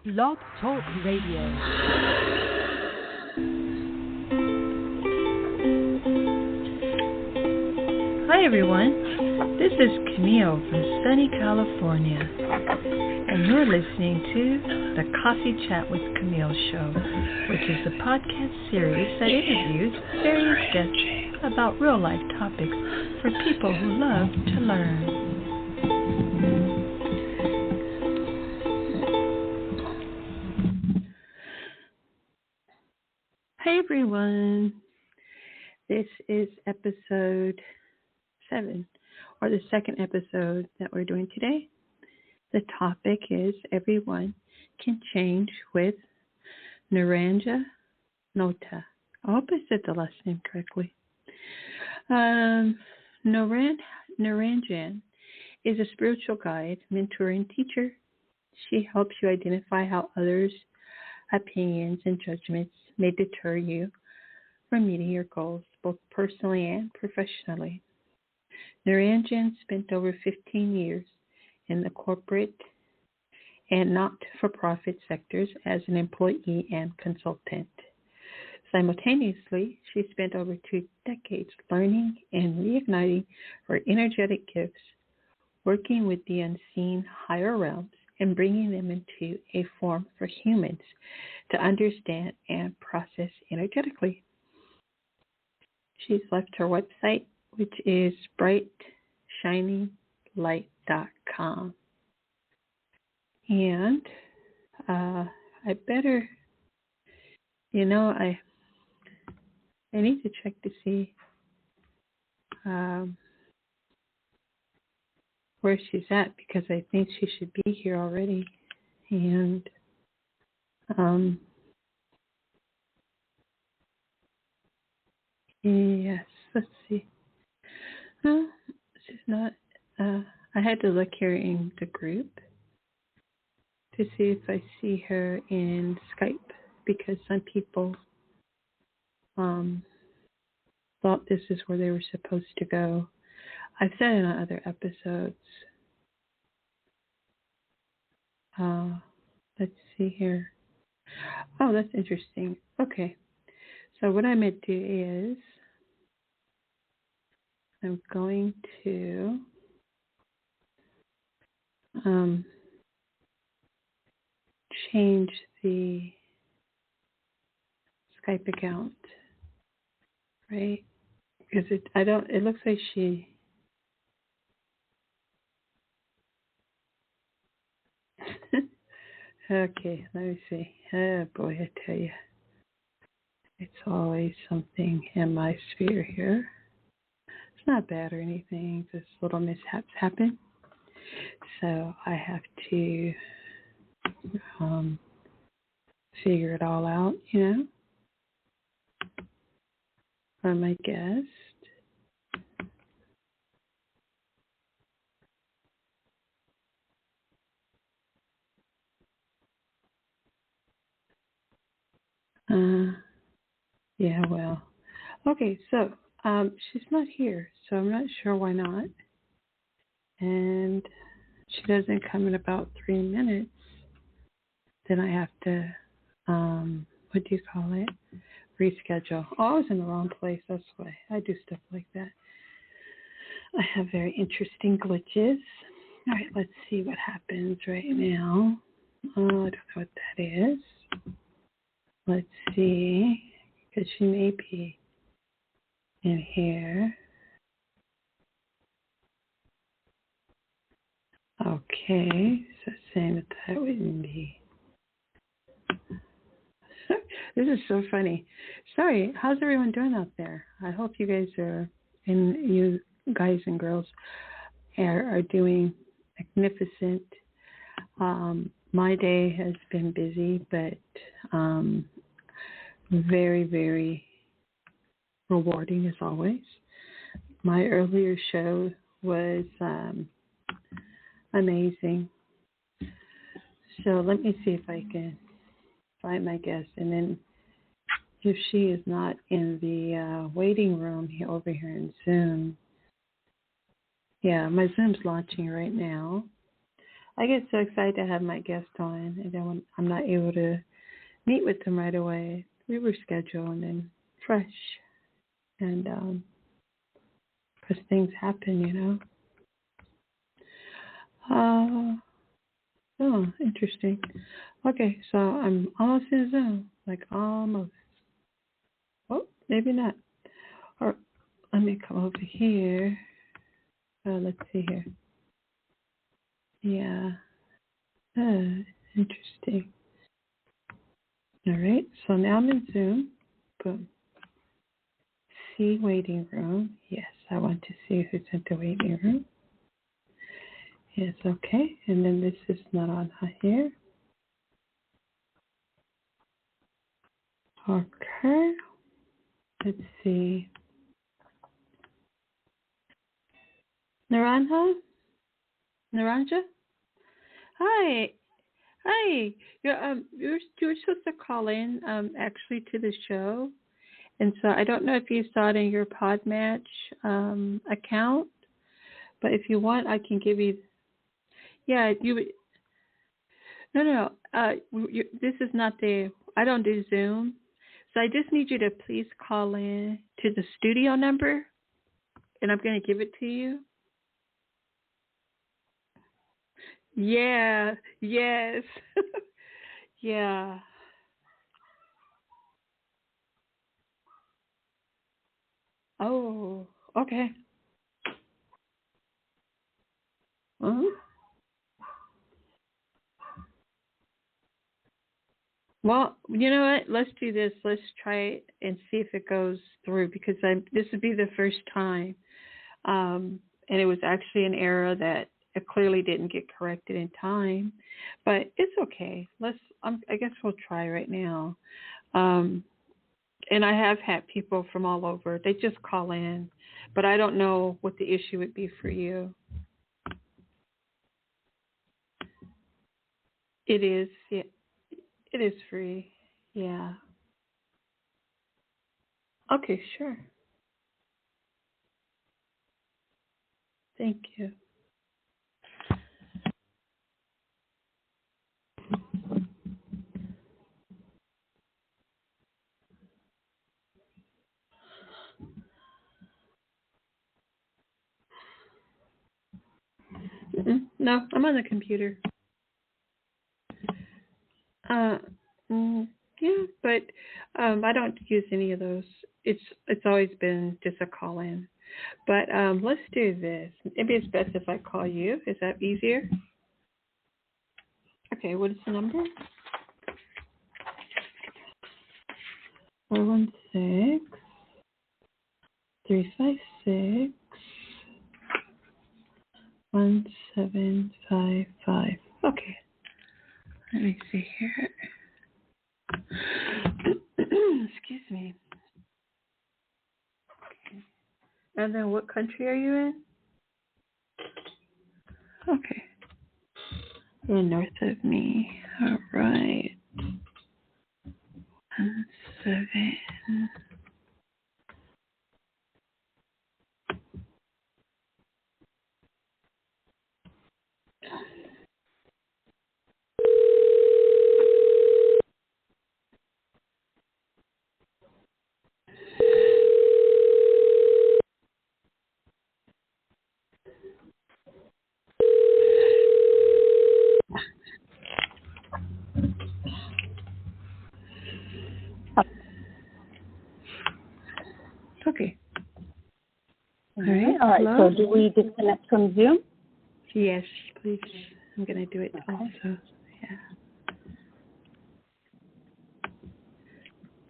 Blog Talk Radio. Hi everyone, this is Camille from sunny California, and you're listening to the Coffee Chat with Camille show, which is a podcast series that interviews various guests about real-life topics for people who love to learn. Hey everyone, this is episode 7, or the second episode that we're doing today. The topic is Everyone Can Change with Naranja Nota. I hope I said the last name correctly. Naranjan is a spiritual guide, mentor, and teacher. She helps you identify how others' opinions and judgments may deter you from meeting your goals, both personally and professionally. Naranjan spent over 15 years in the corporate and not-for-profit sectors as an employee and consultant. Simultaneously, she spent over 2 decades learning and reigniting her energetic gifts, working with the unseen higher realms and bringing them into a form for humans to understand and process energetically. She's left her website, which is brightshininglight.com. And I better, I need to check to see where she's at, because I think she should be here already. And yes, let's see. No, she's not. I had to look here in the group to see if I see her in Skype, because some people thought this is where they were supposed to go. I've said it on other episodes. Let's see here. Oh, that's interesting. Okay. So what I'm going to do is I'm going to change the Skype account, right? Because it looks like she, okay, let me see. Oh boy, I tell you, it's always something in my sphere here. It's not bad or anything, just little mishaps happen. So I have to figure it all out, for my guest. Yeah, well. Okay, so she's not here, so I'm not sure why not. And she doesn't come in about 3 minutes. Then I have to, what do you call it? Reschedule. Oh, I was in the wrong place. That's why I do stuff like that. I have very interesting glitches. All right, let's see what happens right now. I don't know what that is. Let's see, because she may be in here. Okay, so it's saying that wouldn't be. This is so funny. Sorry, how's everyone doing out there? I hope you guys and you guys and girls are doing magnificent. My day has been busy, but very, very rewarding as always. My earlier show was amazing. So let me see if I can find my guest, and then if she is not in the waiting room over here in Zoom. Yeah, my Zoom's launching right now. I get so excited to have my guest on, and then when I'm not able to meet with them right away, we reschedule and then fresh. And because things happen, Oh, interesting. Okay, so I'm almost in Zoom, like almost. Oh, maybe not. Or let me come over here. Let's see here. Yeah. Interesting. All right, so now I'm in Zoom. Boom. See waiting room. Yes, I want to see who's in the waiting room. Yes, okay. And then this is Naranja here. Okay. Let's see. Naranja? Hi. Hi. You're supposed to call in actually to the show. And so I don't know if you saw it in your Podmatch account, but if you want, I can give you. Yeah, you. No. This is not the. I don't do Zoom, so I just need you to please call in to the studio number, and I'm going to give it to you. Yeah. Yes. Yeah. Oh. Okay. Uh-huh. Well, you know what? Let's do this. Let's try it and see if it goes through because this would be the first time. And it was actually an error that it clearly didn't get corrected in time. But it's okay. I guess we'll try right now. And I have had people from all over. They just call in. But I don't know what the issue would be for you. It is. Yeah, it is free. Yeah. Okay, sure. Thank you. No, I'm on the computer. Uh, yeah, but I don't use any of those. It's always been just a call in. But let's do this. Maybe it's best if I call you. Is that easier? Okay, what is the number? 416-356-1755. Okay, let me see here. Excuse me. Okay. And then what country are you in? Okay. You're north of me. All right. 17. Okay. All right. Hello? So do we disconnect from Zoom? Yes, please. I'm going to do it also. Yeah.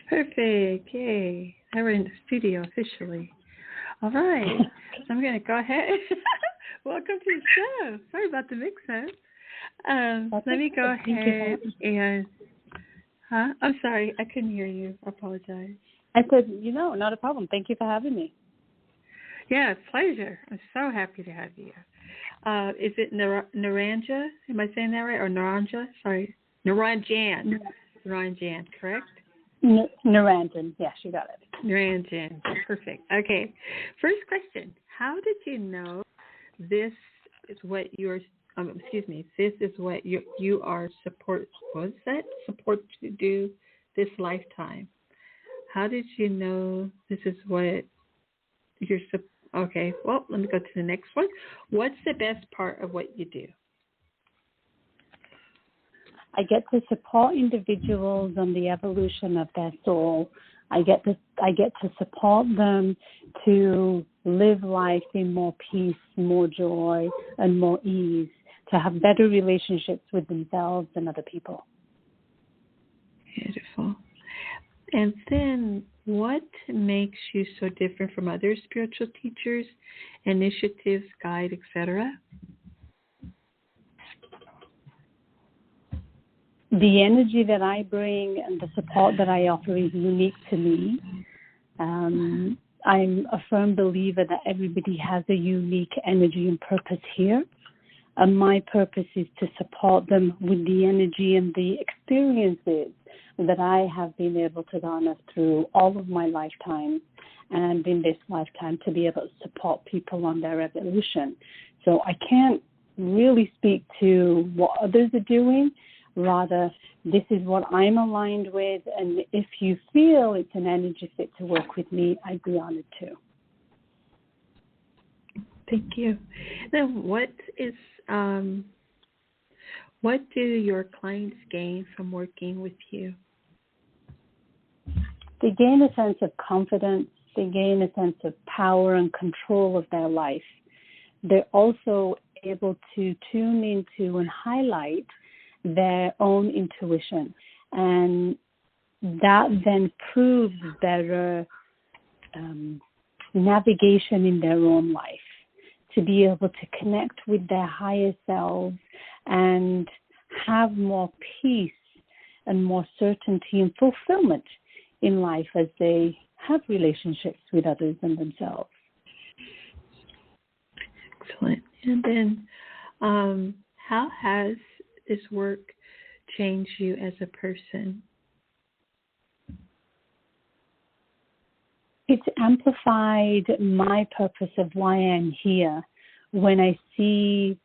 Perfect. Yay. Now we're in the studio officially. All right. So I'm going to go ahead. Welcome to the show. Sorry about the mix-up. Let me go ahead and... Huh? I'm sorry. I couldn't hear you. I apologize. I said, not a problem. Thank you for having me. Yeah, pleasure. I'm so happy to have you. Is it Naranja? Am I saying that right? Or Naranja? Sorry. Naranjan. Naranjan, correct? Naranjan. Yes, you got it. Naranjan. Perfect. Okay. First question. How did you know this is what you're this is what you are support. Was that support to do this lifetime? How did you know this is what you're? Okay, well, let me go to the next one. What's the best part of what you do? I get to support individuals on the evolution of their soul. I get to support them to live life in more peace, more joy, and more ease, to have better relationships with themselves and other people. Beautiful. And then what makes you so different from other spiritual teachers, initiatives, guide, etc.? The energy that I bring and the support that I offer is unique to me. I'm a firm believer that everybody has a unique energy and purpose here. And my purpose is to support them with the energy and the experiences that I have been able to garner through all of my lifetime and in this lifetime, to be able to support people on their evolution. So I can't really speak to what others are doing. Rather, this is what I'm aligned with, and if you feel it's an energy fit to work with me, I'd be honored to. Thank you. Now, what do your clients gain from working with you? They gain a sense of confidence. They gain a sense of power and control of their life. They're also able to tune into and highlight their own intuition, and that then proves better navigation in their own life, to be able to connect with their higher selves and have more peace and more certainty and fulfillment in life as they have relationships with others and themselves. Excellent. And then how has this work changed you as a person? It's amplified my purpose of why I'm here when I see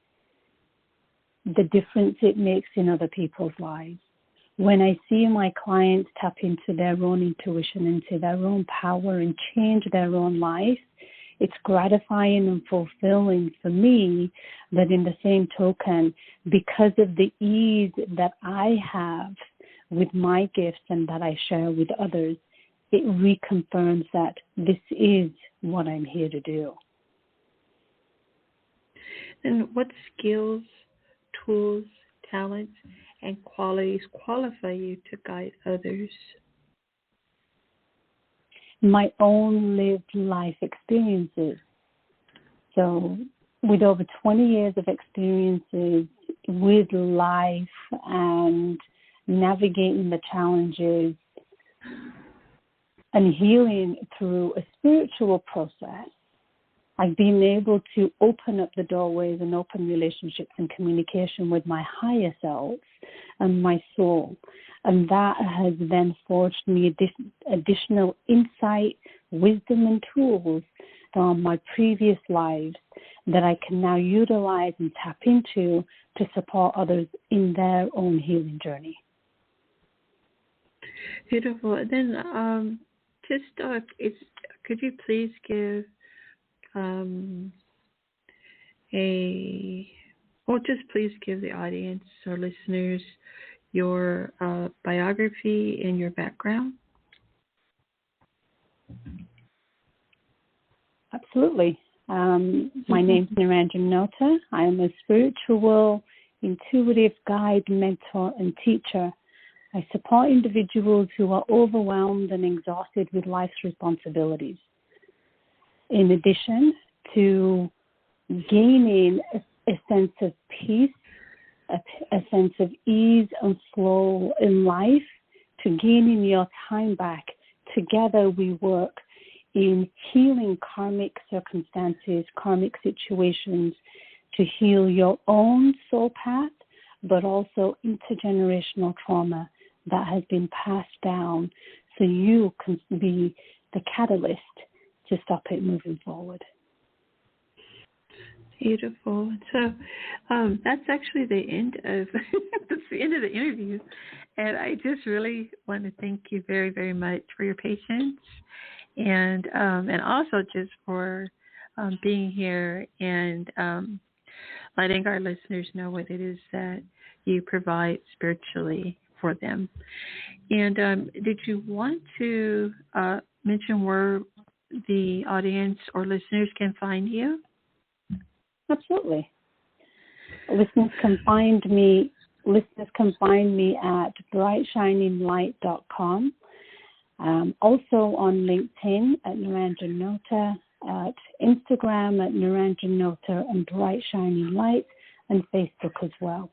the difference it makes in other people's lives. When I see my clients tap into their own intuition, into their own power and change their own life, it's gratifying and fulfilling for me that in the same token, because of the ease that I have with my gifts and that I share with others, it reconfirms that this is what I'm here to do. And what skills, tools, talents, and qualities qualify you to guide others? My own lived life experiences. So with over 20 years of experiences with life and navigating the challenges and healing through a spiritual process, I've been able to open up the doorways and open relationships and communication with my higher self and my soul. And that has then forged me additional insight, wisdom, and tools from my previous lives that I can now utilize and tap into to support others in their own healing journey. Beautiful. And then could you please give please give the audience or listeners your biography and your background? Absolutely. My name's Naranja Nota. I am a spiritual, intuitive guide, mentor, and teacher. I support individuals who are overwhelmed and exhausted with life's responsibilities. In addition to gaining a sense of peace, a sense of ease and flow in life, to gaining your time back, together we work in healing karmic circumstances, karmic situations, to heal your own soul path, but also intergenerational trauma that has been passed down, so you can be the catalyst to stop it moving forward. Beautiful. So that's actually the end of that's the end of the interview, and I just really want to thank you very, very much for your patience, and also just for being here and letting our listeners know what it is that you provide spiritually for them. And did you want to mention where the audience or listeners can find you? Absolutely. Listeners can find me at brightshininglight.com. Also on LinkedIn at Naranjan Nota, at Instagram at Naranjan Nota and Bright Shining Light, and Facebook as well.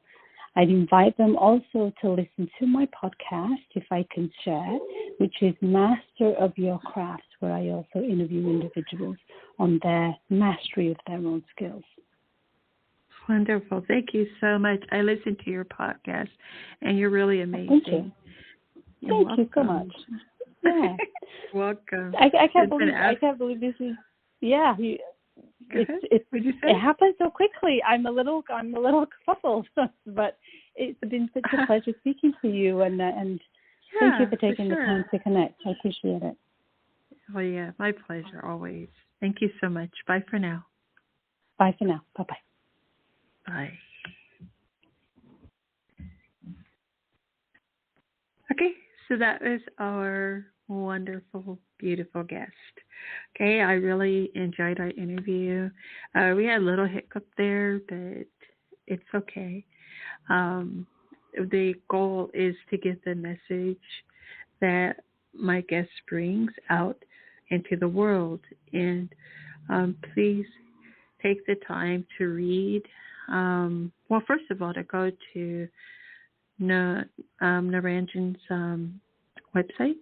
I'd invite them also to listen to my podcast, if I can share, which is Master of Your Craft, where I also interview individuals on their mastery of their own skills. Wonderful. Thank you so much. I listened to your podcast, and you're really amazing. Thank you. Thank you so much. Yeah. Welcome. I can't believe this is. Yeah. It happened so quickly. I'm a little fuzzled, but it's been such a pleasure speaking to you, and thank you for taking the time to connect. I appreciate it. Oh yeah, my pleasure always. Thank you so much. Bye for now. Bye for now. Bye-bye. Bye. Okay, so that was our wonderful, beautiful guest. Okay, I really enjoyed our interview. We had a little hiccup there, but it's okay. The goal is to get the message that my guest brings out into the world. And please take the time to read. Well, first of all, to go to Naranjan's website,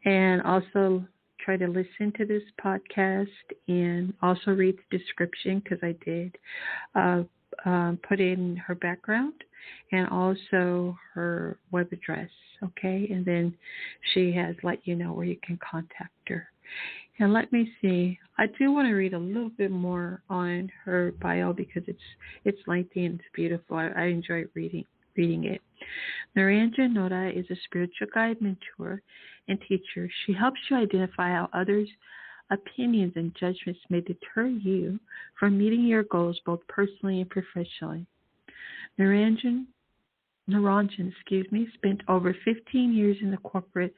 and also try to listen to this podcast and also read the description, because I did put in her background and also her web address, okay? And then she has let you know where you can contact her. And let me see. I do want to read a little bit more on her bio, because it's lengthy and it's beautiful. I enjoy reading it. Naranja Nota is a spiritual guide, mentor, and teacher. She helps you identify how others' opinions and judgments may deter you from meeting your goals both personally and professionally. Naranjan, spent over 15 years in the corporate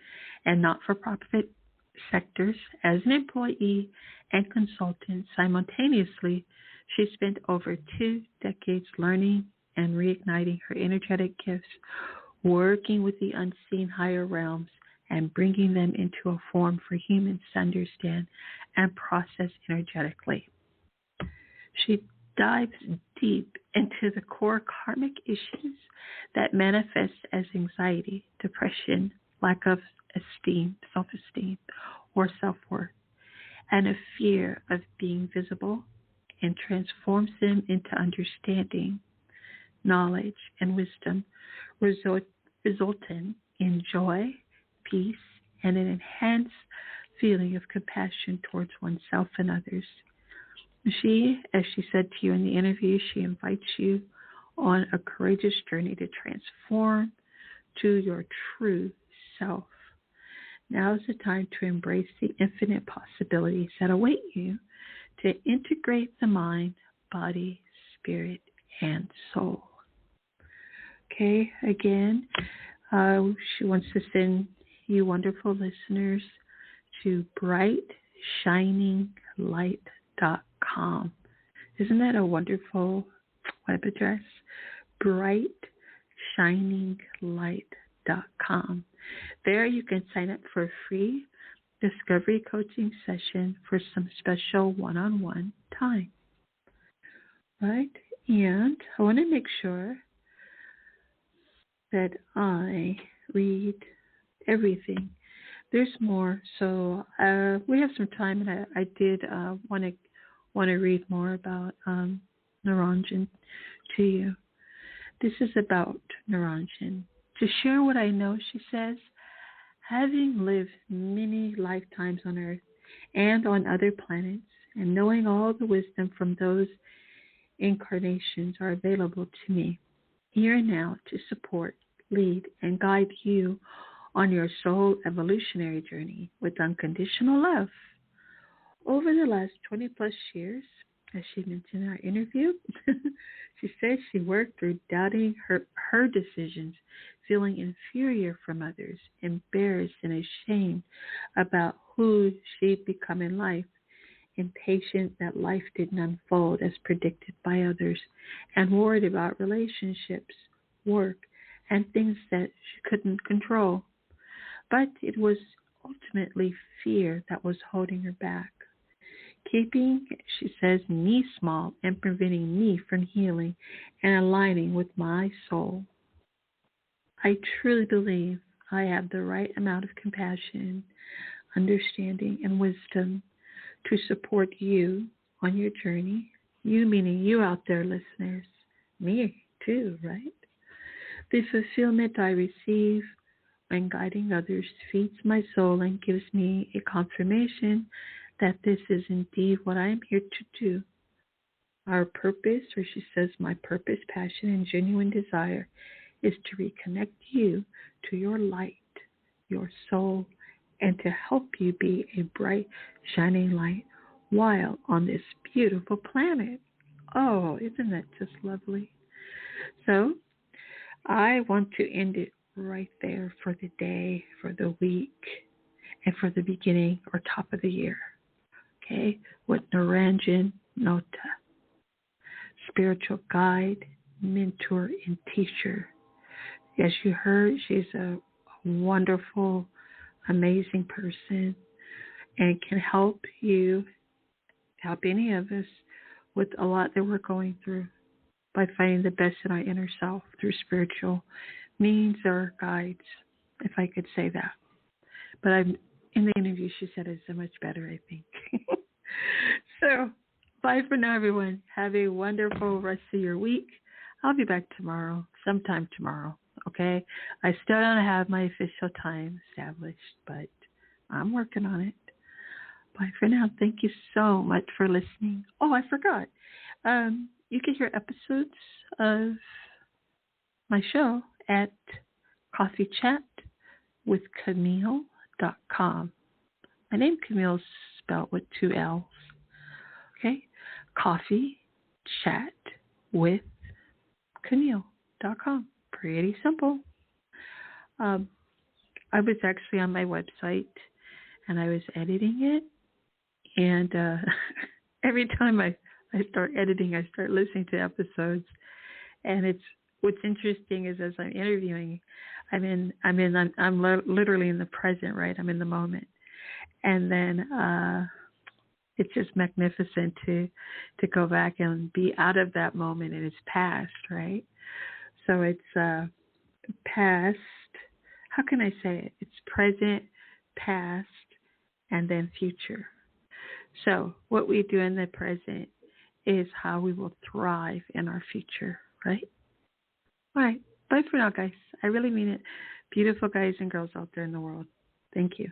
and not-for-profit sectors as an employee and consultant. Simultaneously, she spent over 2 decades learning and reigniting her energetic gifts, working with the unseen higher realms and bringing them into a form for humans to understand and process energetically. She dives deep into the core karmic issues that manifest as anxiety, depression, lack of self-esteem, or self-worth, and a fear of being visible, and transforms them into understanding, knowledge, and wisdom, resulting in joy, peace, and an enhanced feeling of compassion towards oneself and others. She, as she said to you in the interview, she invites you on a courageous journey to transform to your true self. Now is the time to embrace the infinite possibilities that await you to integrate the mind, body, spirit, and soul. Okay, again, she wants to send you wonderful listeners to brightshininglight.com. Isn't that a wonderful web address? brightshininglight.com. There you can sign up for a free discovery coaching session for some special one-on-one time. Right? And I want to make sure that I read everything. There's more, so we have some time, and I did want to read more about Naranjan to you. This is about Naranjan. To share what I know, she says, having lived many lifetimes on Earth and on other planets, and knowing all the wisdom from those incarnations are available to me here and now to support, lead, and guide you on your soul evolutionary journey with unconditional love. Over the last 20 plus years, as she mentioned in our interview, she said she worked through doubting her decisions, feeling inferior from others, embarrassed and ashamed about who she'd become in life, impatient that life didn't unfold as predicted by others, and worried about relationships, work, and things that she couldn't control. But it was ultimately fear that was holding her back, keeping, she says, me small and preventing me from healing and aligning with my soul. I truly believe I have the right amount of compassion, understanding, and wisdom to support you on your journey. You meaning you out there, listeners. Me too, right? The fulfillment I receive when guiding others feeds my soul and gives me a confirmation that this is indeed what I am here to do. Our purpose, or she says, my purpose, passion, and genuine desire is to reconnect you to your light, your soul, and to help you be a bright, shining light while on this beautiful planet. Oh, isn't that just lovely? So I want to end it right there for the day, for the week, and for the beginning or top of the year. Okay, with Naranjan Nota, spiritual guide, mentor, and teacher. As you heard, she's a wonderful, amazing person and can help you, help any of us with a lot that we're going through by finding the best in our inner self through spiritual means or guides, if I could say that. But in the interview, she said it's so much better, I think. So, bye for now, everyone. Have a wonderful rest of your week. I'll be back tomorrow, sometime tomorrow, okay? I still don't have my official time established, but I'm working on it. Bye for now. Thank you so much for listening. Oh, I forgot. You can hear episodes of my show at coffeechatwithcamille.com. My name Camille is spelled with 2 L's. Okay? coffeechatwithcamille.com. Pretty simple. I was actually on my website and I was editing it. And every time I start editing, I start listening to episodes. And what's interesting is as I'm interviewing, I'm literally in the present, right? I'm in the moment. And then it's just magnificent to go back and be out of that moment and it's past, right? So it's past. How can I say it? It's present, past, and then future. So what we do in the present is how we will thrive in our future, right? All right. Bye for now, guys. I really mean it. Beautiful guys and girls out there in the world. Thank you.